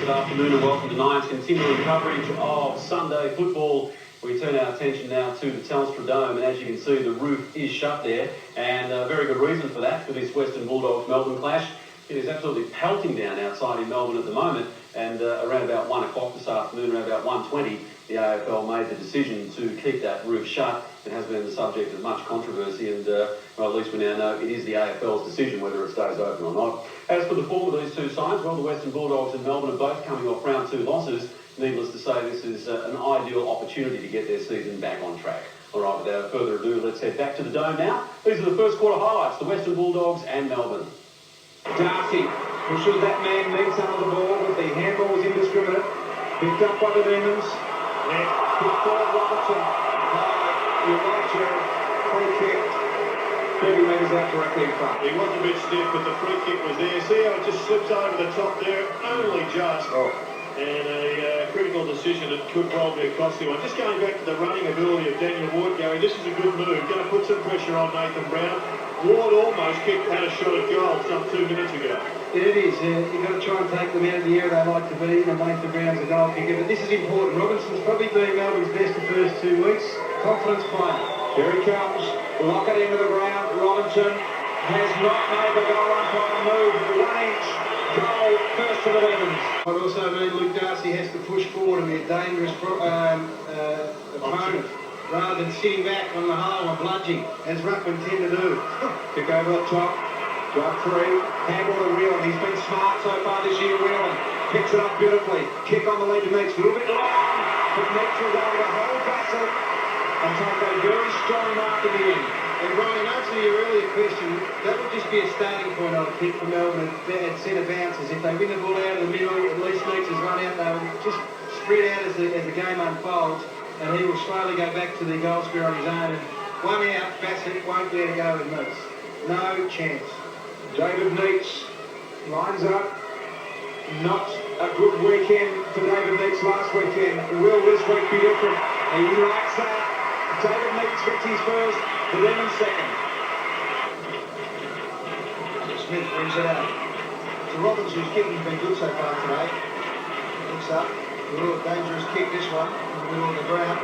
Good afternoon and welcome to Nine's continuing coverage of Sunday football. We turn our attention now to the Telstra Dome, and as you can see, the roof is shut there, and a very good reason for that, for this Western Bulldogs Melbourne clash. It is absolutely pelting down outside in Melbourne at the moment, and around about 1 o'clock this afternoon, around about 1:20, the AFL made the decision to keep that roof shut. It has been the subject of much controversy, and well, at least we now know it is the AFL's decision whether it stays open or not. As for the form of these two sides, well, the Western Bulldogs and Melbourne are both coming off round 2 losses. Needless to say, this is an ideal opportunity to get their season back on track. All right, without further ado, let's head back to the Dome now. These are the first quarter highlights, the Western Bulldogs and Melbourne. Darcy pushes that man Meeks under the ball, but the handball was indiscriminate. Picked up by the Demons. Picked forward Robertson. You're right, Gerard. Free kick. 30 metres out directly in front. He was a bit stiff, but the free kick was there. See how it just slips over the top there? Only just. And a critical decision that could probably have cost him. I'm just going back to the running ability of Daniel Ward, Garry. This is a good move. Going to put some pressure on Nathan Brown. Ward almost had a shot at goal some 2 minutes ago. It is. You've got to try and take them out of the area they like to be, and Nathan Brown's a goal kicker. But this is important. Robinson's probably been Melbourne's best the first 2 weeks. Confidence player. Here he comes. Lock it into the ground. Robinson has not made the goal umpire move. 1 inch. Goal first to the Demons. I also mean Luke Darcy has to push forward and be a dangerous opponent rather than sitting back on the hole and bludging, as ruckmen tend to do. Kick over the top. Drop 3. Handball to Whelan. He's been smart so far this year, Whelan. Picks it up beautifully. Kick on the lead to Meeks. A little bit long. But Meeks will go with a whole Bassett and take a very strong mark in the end. And Brian, in answer to your earlier question, that would just be a starting point, I would think, for Melbourne at centre bounces. If they win the ball out of the middle, at least Meeks has run out, they will just spread out as the game unfolds, and he will slowly go back to the goal square on his own. And 1 out, Bassett won't be able to go with Meeks. No chance. David Meeks lines up. Not a good weekend for David Meeks last weekend. Will this week be different? He likes that. David Meeks gets his first, the Demons second. Smith brings it out. So Robbins, who's kicking's been good so far today. Looks up. A little dangerous kick, this one, in the middle of the ground.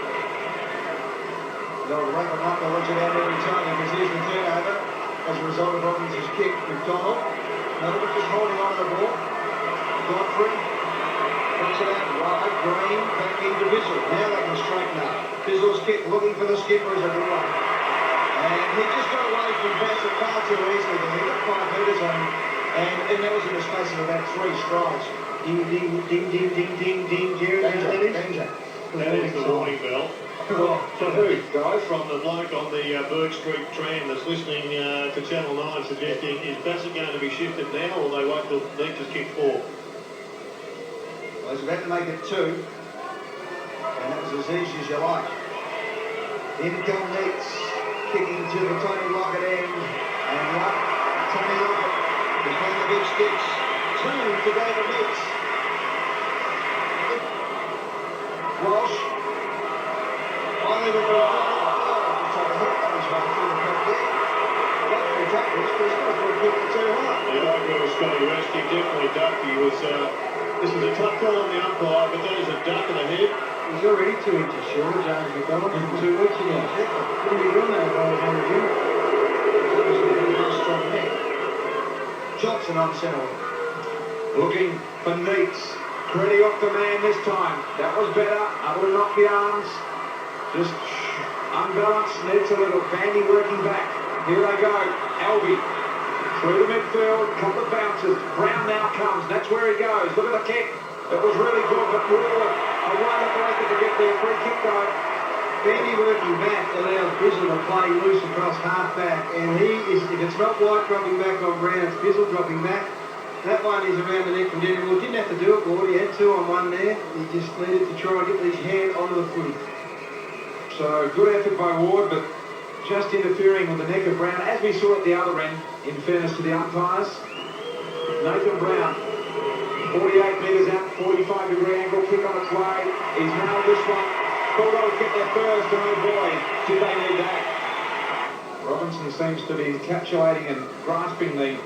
They'll wrap him up, they'll let it out every time because here's the turnover. As a result of Robbins' kick, McDonald. Another just holding on to the ball. Godfrey. Brings it out wide, Green, back into Bizzle. Now they can straighten up. Bizzle's kick, looking for the skipper, is a good one. And he just got away from Bassett far too easily. He got 5 metres on him. And that was in the space of about 3 strides. Ding, ding, ding, ding, ding, ding, ding. Gerard, danger. That is the warning bell. For who, guys? From the bloke on the Burke Street tram that's listening to Channel 9 suggesting, is Bassett going to be shifted now, or they wait till Meeks kick 4? Well, he's about to make it 2. And that was as easy as you like. In come Meeks, kicking to the Tony Lockett end. And Tony Lockett between the big sticks. 2 to David Meeks. Walsh. Finally with the just trying to hook that his way through the cup there. Got 3 tackles, but he's got to put it too hard. Yeah, I agree with Scotty West. He definitely ducked. He was, this was a tough call on the umpire, but that is a duck in the head. He's already 2 inches short of James McDonald from 2 weeks ago. Couldn't be doing that if I was 100 units. That was a very strong neck. Johnson on centre. Looking for Meeks. Pretty off the man this time. That was better. Able to knock the arms. Just unbalanced. Needs a little bandy working back. Here they go. Albie. Through the midfield. Couple of bounces. Brown now comes. That's where he goes. Look at the kick. It was really good, but Ward. A wide breaker to get their free kick though. Bandy working back allows Bizzle to play loose across half back, and he is, if it's not White dropping back on Brown, it's Bizzle dropping back. That one is around the neck from Daniel Ward. Didn't have to do it, Ward. He had 2 on 1 there. He just needed to try and get his hand onto the footy. So good effort by Ward, but just interfering with the neck of Brown, as we saw at the other end, in fairness to the umpires. Nathan Brown. 48 metres out, 45-degree angle, kick on its way. He's nailed this one. Bulldogs get their first, and oh boy, did they need that. Robinson seems to be encapsulating and grasping the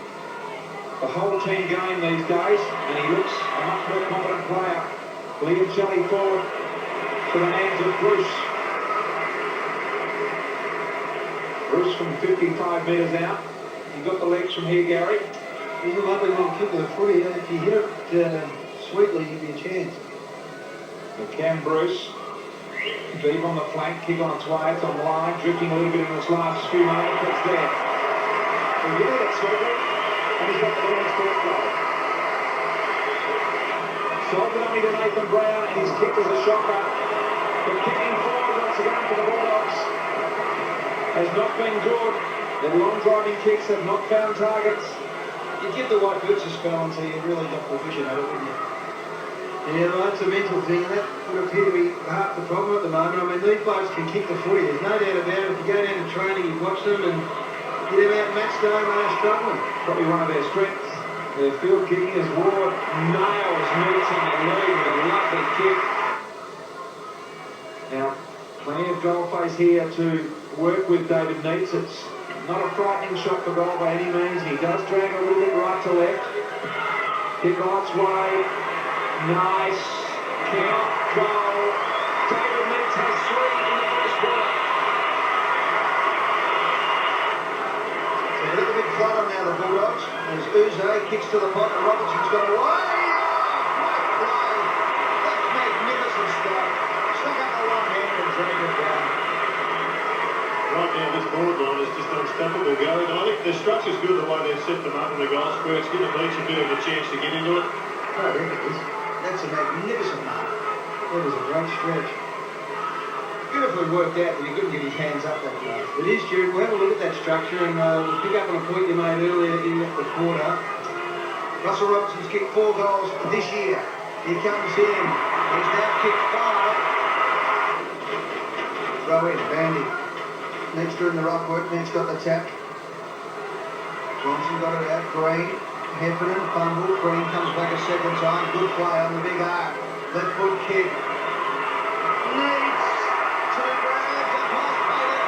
the whole team going these days, and he looks a much more confident player. Lyon forward to the hands of Bruce. Bruce from 55 metres out. He got the legs from here, Garry. He's a lovely little kick of the footy. If you hit it sweetly, you'd be a chance. The Cam Bruce, deep on the flank, kick on its way, it's on line, drifting a little bit in this last few moments, it's there. He hit it sweetly, and he's got the Lions first goal. Sold the dummy to Nathan Brown, and he's kicked as a shocker. But kicking forward once again for the Bulldogs has not been good. Their long driving kicks have not found targets. You give the white boots a spell until you really got proficient at it, wouldn't you? Yeah, well, that's a mental thing, and that would appear to be half the problem at the moment. I mean, these blokes can kick the footy, there's no doubt about it. If you go down to training, you watch them, and get them out match day, they are struggling. Probably one of their strengths. Their field kicking is Ward nails Meats in the lead with a lovely kick. Now, plenty of goal face here to work with David Neitz. It's not a frightening shot for goal by any means. He does drag a little bit right to left. Kick on its way. Nice. Count. Goal. David Neitz has 3 in the first quarter. So a little bit flutter now, the Bulldogs. As Uze kicks to the bottom, Robertson's got away. Great play. That's magnificent stuff. Stuck up the one hand and dragged it down. Right now, this board line is just unstoppable, Garry. And I think the structure's good the way they've set them up in the goal square. It's given each a bit of a chance to get into it. I think it is. That's a magnificent mark. That was a great stretch. Beautifully worked out that he couldn't get his hands up that way. It is, Gerard. We'll have a look at that structure and we'll pick up on a point you made earlier in the quarter. Russell Robertson's kicked 4 goals this year. He comes in. He's now kicked 5. Throw in, Bandy. Next doing the right work. Next got the tap. Johnson got it out. Green. Heffernan, fumble. Green comes back a second time. Good play on the big arc. Left foot kick. Needs to grab the pass made it.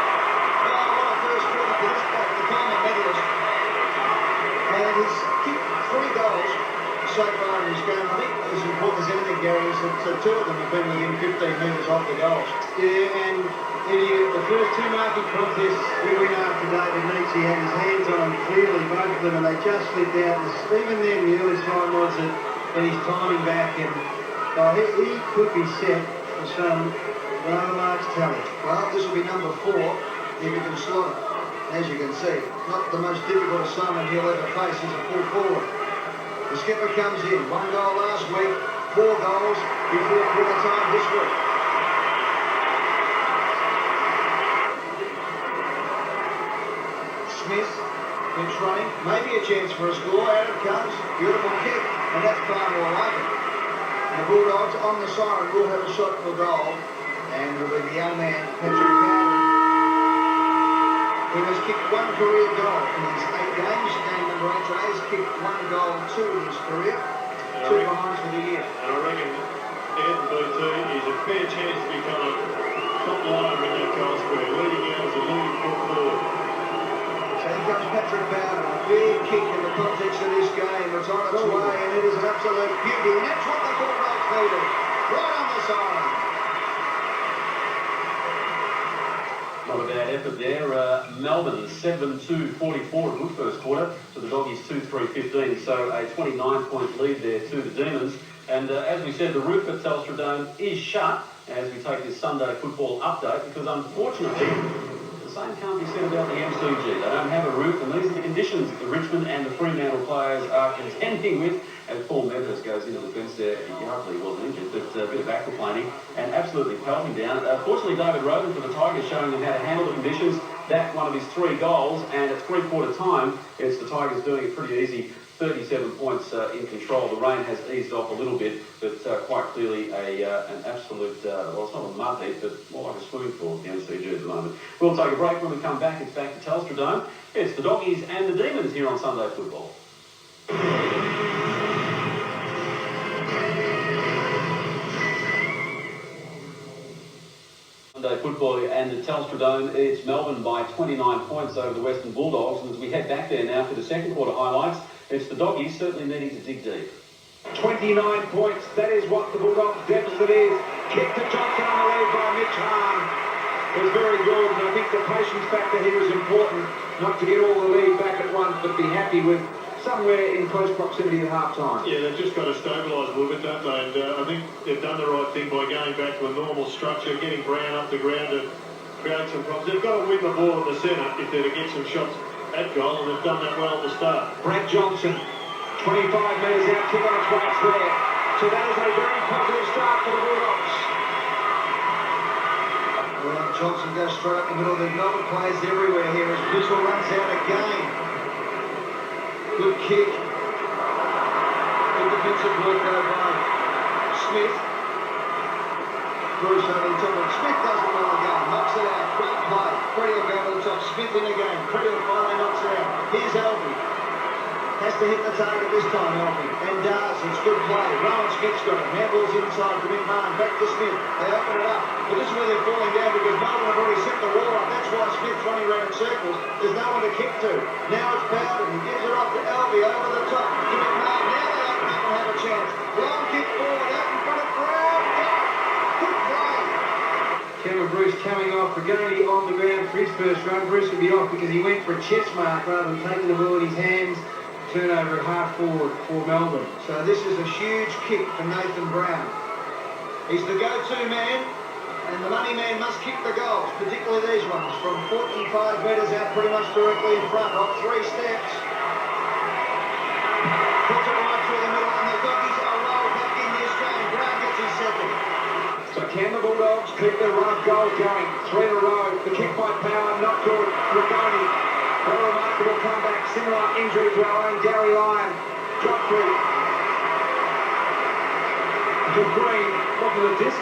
Oh, what a first quarter for this bloke, the former medalist. And he's kicked 3 goals so far in his game. I think as important as anything, Garry, is that 2 of them have been within 15 metres off the goals. Yeah, and the first 2 marking contests we went after David Neitz, he had his hands on clearly, both of them, and they just slipped out. Even then, the early sign was that he's timing back, and he could be set for some rather large tally. Well, this will be number 4 if he can slot it, as you can see. Not the most difficult assignment he'll ever face is a full forward. The skipper comes in, 1 goal last week, 4 goals before quarter time this week. Smith keeps running, maybe a chance for a score. Out it comes, beautiful kick, and that's far more like it. The Bulldogs on the siren will have a shot for goal, and it'll be the young man, Patrick Powell, who has kicked 1 career goal in his 8 games. Game number 8 today has kicked 1 goal, 2 in his career, 2 behinds for the year. And I reckon Ed BT is a fair chance to become a top liner in that goal square, leading out as a leading foot forward. So here comes Patrick Bowden, a big kick in the context of this game. It's on its way, and it is an absolute beauty, and that's what the Bulldogs needed, right on the sideline. Not a bad effort there. Melbourne 7-2-44 in the first quarter to the Doggies 2-3-15. So a 29-point lead there to the Demons. And as we said, the roof at Telstra Dome is shut as we take this Sunday football update because unfortunately the same can't be said about the MCG. They don't have a roof, and these are the conditions that the Richmond and the Fremantle players are contending with. As Paul Medhurst goes into the fence there, hopefully he wasn't injured, but a bit of aquaplaning and absolutely pelting down. Fortunately, David Roden for the Tigers showing them how to handle the conditions. That's one of his 3 goals, and at 3-quarter time, it's the Tigers doing it pretty easy. 37 points in control. The rain has eased off a little bit, but quite clearly an absolute, well, it's not a mud heap, but more like a spoonful of the MCG at the moment. We'll take a break. When we come back, it's back to Telstra Dome. It's the Doggies and the Demons here on Sunday Football. Saturday football and the Telstra Dome. It's Melbourne by 29 points over the Western Bulldogs. And as we head back there now for the second quarter highlights, it's the Doggies certainly needing to dig deep. 29 points, that is what the Bulldogs' deficit is. Kick to Johnson on the lead by Mitch Hahn. Was very good, and I think the patience factor here is important. Not to get all the lead back at once, but be happy with somewhere in close proximity at half-time. Yeah, they've just got to stabilise a little bit, don't they? And I think they've done the right thing by going back to a normal structure, getting Brown up the ground to create some problems. They've got to win the ball in the centre if they're to get some shots at goal, and they've done that well at the start. Brad Johnson, 25 metres out, kick on its rights there. So that is a very positive start for the Bulldogs. Well, Johnson goes straight up the middle. There's no players everywhere here as Bissell runs out again. Good kick. Good defensive work though by Smith. Bruce over the top. Smith does it well again. Knocks it out. Great play. Freddie will go over the top. Smith in again. Freddie will finally knocks it out. Here's Albie. Has to hit the target this time, Albie. And does. It's good play. Rowan Smith's got it. Handballs inside to McMahon. Back to Smith. They open it up. But this is where they're falling down because Melbourne have already set the wall up. That's why Smith's running around in circles. There's no one to kick to. Now it's Bowden. He gives it off to Albie over the top to McMahon. Now they open up and have a chance. Long kick forward out in front of Brown. Good play. Cameron Bruce coming off for Garry on the ground for his first run. Bruce will be off because he went for a chest mark rather than taking the ball in his hands. Turnover at half forward for Melbourne. So this is a huge kick for Nathan Brown. He's the go-to man, and the money man must kick the goals, particularly these ones, from 45 metres out pretty much directly in front of 3 steps. Puts it right through the middle, and the Doggies are rolled back in this game. Brown gets his second. So can the Bulldogs keep their run of goals going? 3 in a row. The kick by Power, not good. Rigoni. A remarkable comeback, similar injury to our own Garry Lyon. Drop through. To Green, what was the disc?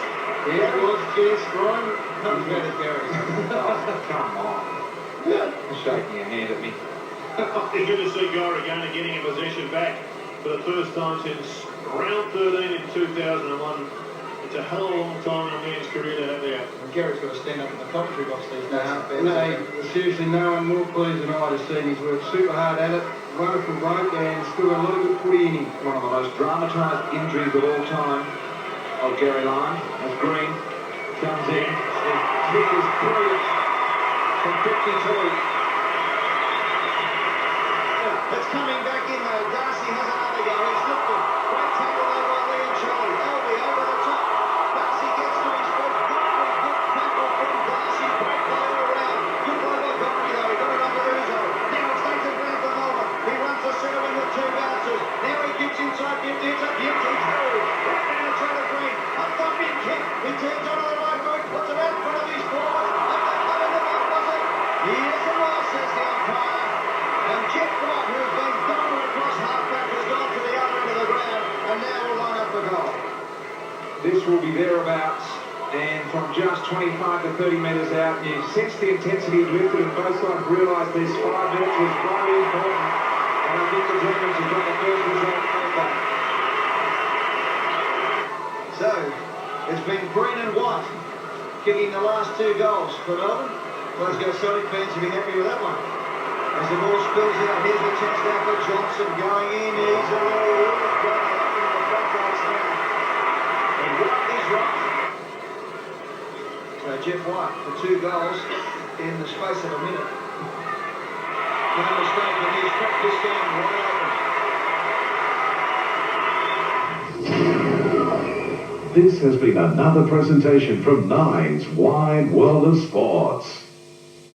Yeah, it was, yes, Green. Not as bad as Garry's. Oh, come on. You're shaking your hand at me. It's good to see Garry again getting a possession back for the first time since round 13 in 2001. It's a hell of a long time in a man's career to have that. And Gary's got to stand up in the commentary box these days. No, seriously, no one more pleased than I to see him. He's worked super hard at it, wonderful bloke, and still got a lot of good footy in him. One of the most dramatised injuries of all time of Garry Lyon as Green comes in. His kick is brilliant from 52. It's coming back in though. Darcy has another go. He's lifted. Great tackle there by Lyon Charlie. Albie over the top. Darcy gets to his feet. Good tackle from Darcy. Great play all around. Good play by Godfrey though. He got it under Uzo. Now it's Nathan Brown for Melbourne. He runs the centre wing with 2 bounces. Now he kicks inside. Gifty. It's a Gifty too. Right down the trail of Green. Up the big kick. He turns onto the right foot. Puts it out in front of his forwards. Up the cover the ball, was it? Yes it was, says the umpire. And Jeff White, who's been dominant across half-back, has gone to the other end of the ground and now will line up for goal. This will be thereabouts, and from just 25 to 30 metres out, you sense the intensity lifted, and both sides realise this 5 minutes was very important. And I think the Demons have got the first result of that. So, it's been Green and White kicking the last 2 goals for Melbourne. Those go Celtic fans will be happy with that one. As the ball spills out, here's the chance now for Johnson going in easily. He's got it up into the floodgates now. And White is right. So Jeff White for 2 goals in the space of a minute. No mistake, and he's cracked this game wide open. This has been another presentation from Nine's Wide World of Sports.